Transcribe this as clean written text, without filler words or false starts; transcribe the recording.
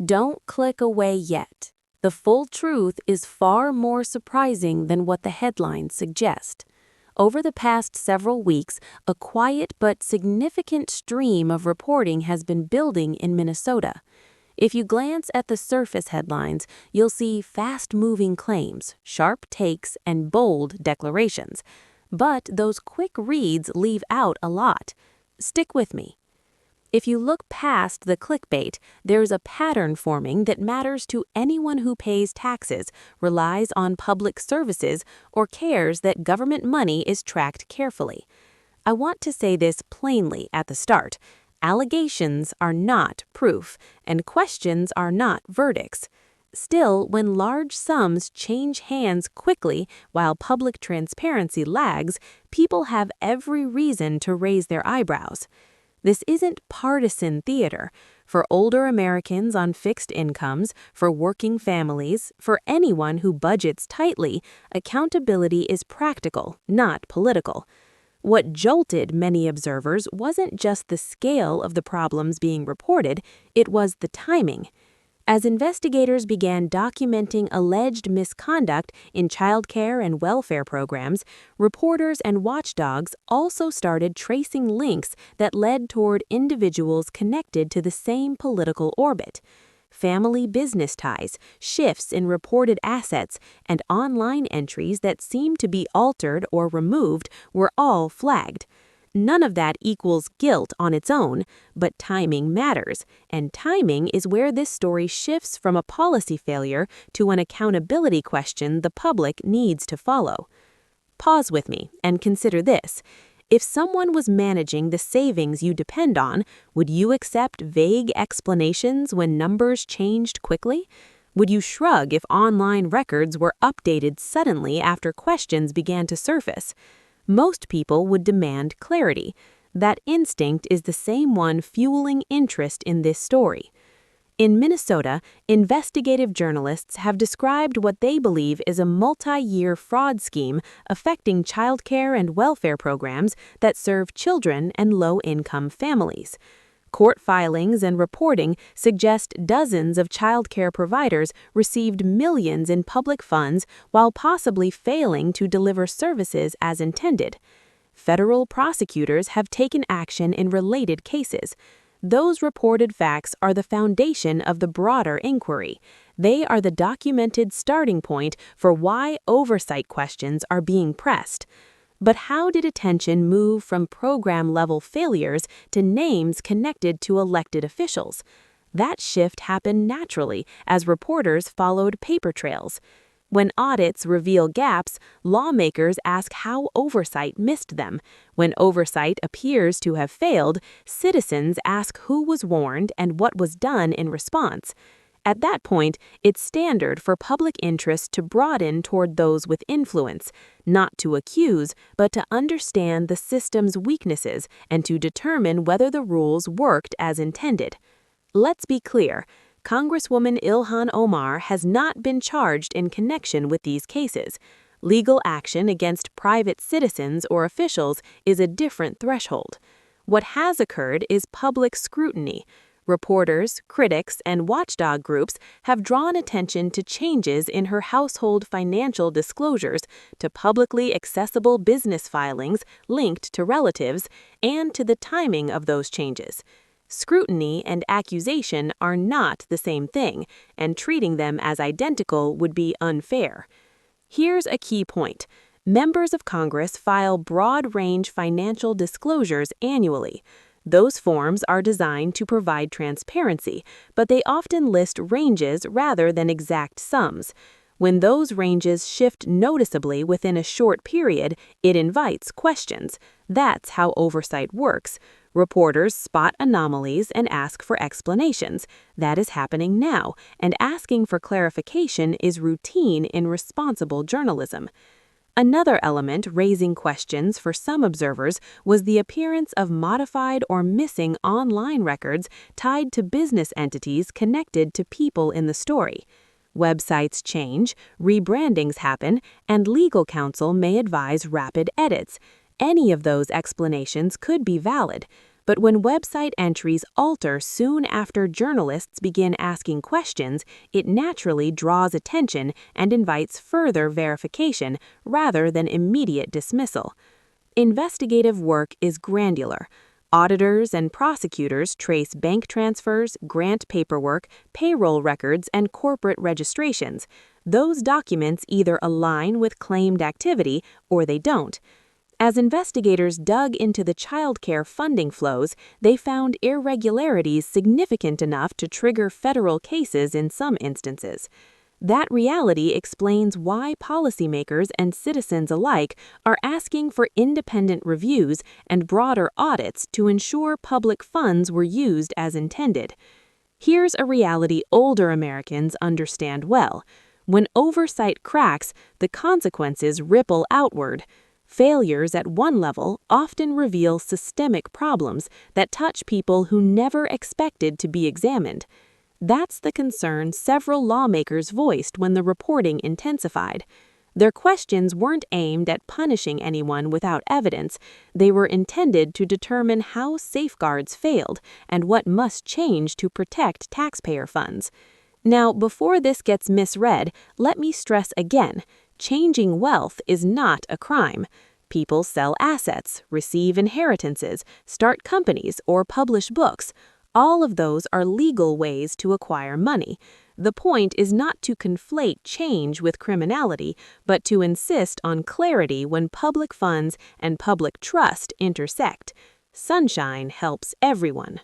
Don't click away yet. The full truth is far more surprising than what the headlines suggest. Over the past several weeks, a quiet but significant stream of reporting has been building in Minnesota. If you glance at the surface headlines, you'll see fast-moving claims, sharp takes, and bold declarations. But those quick reads leave out a lot. Stick with me. If you look past the clickbait, there's a pattern forming that matters to anyone who pays taxes, relies on public services, or cares that government money is tracked carefully. I want to say this plainly at the start. Allegations are not proof, and questions are not verdicts. Still, when large sums change hands quickly while public transparency lags, people have every reason to raise their eyebrows. This isn't partisan theater. For older Americans on fixed incomes, for working families, for anyone who budgets tightly, accountability is practical, not political. What jolted many observers wasn't just the scale of the problems being reported, it was the timing. As investigators began documenting alleged misconduct in childcare and welfare programs, reporters and watchdogs also started tracing links that led toward individuals connected to the same political orbit. Family business ties, shifts in reported assets, and online entries that seemed to be altered or removed were all flagged. None of that equals guilt on its own, but timing matters, and timing is where this story shifts from a policy failure to an accountability question the public needs to follow. Pause with me and consider this. If someone was managing the savings you depend on, would you accept vague explanations when numbers changed quickly? Would you shrug if online records were updated suddenly after questions began to surface? Most people would demand clarity. That instinct is the same one fueling interest in this story. In Minnesota, investigative journalists have described what they believe is a multi-year fraud scheme affecting childcare and welfare programs that serve children and low-income families. Court filings and reporting suggest dozens of childcare providers received millions in public funds while possibly failing to deliver services as intended. Federal prosecutors have taken action in related cases. Those reported facts are the foundation of the broader inquiry. They are the documented starting point for why oversight questions are being pressed. But how did attention move from program-level failures to names connected to elected officials? That shift happened naturally as reporters followed paper trails. When audits reveal gaps, lawmakers ask how oversight missed them. When oversight appears to have failed, citizens ask who was warned and what was done in response. At that point, it's standard for public interest to broaden toward those with influence, not to accuse, but to understand the system's weaknesses and to determine whether the rules worked as intended. Let's be clear. Congresswoman Ilhan Omar has not been charged in connection with these cases. Legal action against private citizens or officials is a different threshold. What has occurred is public scrutiny. Reporters, critics, and watchdog groups have drawn attention to changes in her household financial disclosures, to publicly accessible business filings linked to relatives, and to the timing of those changes. Scrutiny and accusation are not the same thing, and treating them as identical would be unfair. Here's a key point. Members of Congress file broad-range financial disclosures annually. Those forms are designed to provide transparency, but they often list ranges rather than exact sums. When those ranges shift noticeably within a short period, it invites questions. That's how oversight works. Reporters spot anomalies and ask for explanations. That is happening now, and asking for clarification is routine in responsible journalism. Another element raising questions for some observers was the appearance of modified or missing online records tied to business entities connected to people in the story. Websites change, rebrandings happen, and legal counsel may advise rapid edits. Any of those explanations could be valid, But when website entries alter soon after journalists begin asking questions, it naturally draws attention and invites further verification rather than immediate dismissal. Investigative work is granular. Auditors and prosecutors trace bank transfers, grant paperwork, payroll records, and corporate registrations. Those documents either align with claimed activity or they don't. As investigators dug into the childcare funding flows, they found irregularities significant enough to trigger federal cases in some instances. That reality explains why policymakers and citizens alike are asking for independent reviews and broader audits to ensure public funds were used as intended. Here's a reality older Americans understand well. When oversight cracks, the consequences ripple outward. Failures at one level often reveal systemic problems that touch people who never expected to be examined. That's the concern several lawmakers voiced when the reporting intensified. Their questions weren't aimed at punishing anyone without evidence. They were intended to determine how safeguards failed and what must change to protect taxpayer funds. Now, before this gets misread, let me stress again, changing wealth is not a crime. People sell assets, receive inheritances, start companies, or publish books. All of those are legal ways to acquire money. The point is not to conflate change with criminality, but to insist on clarity when public funds and public trust intersect. Sunshine helps everyone.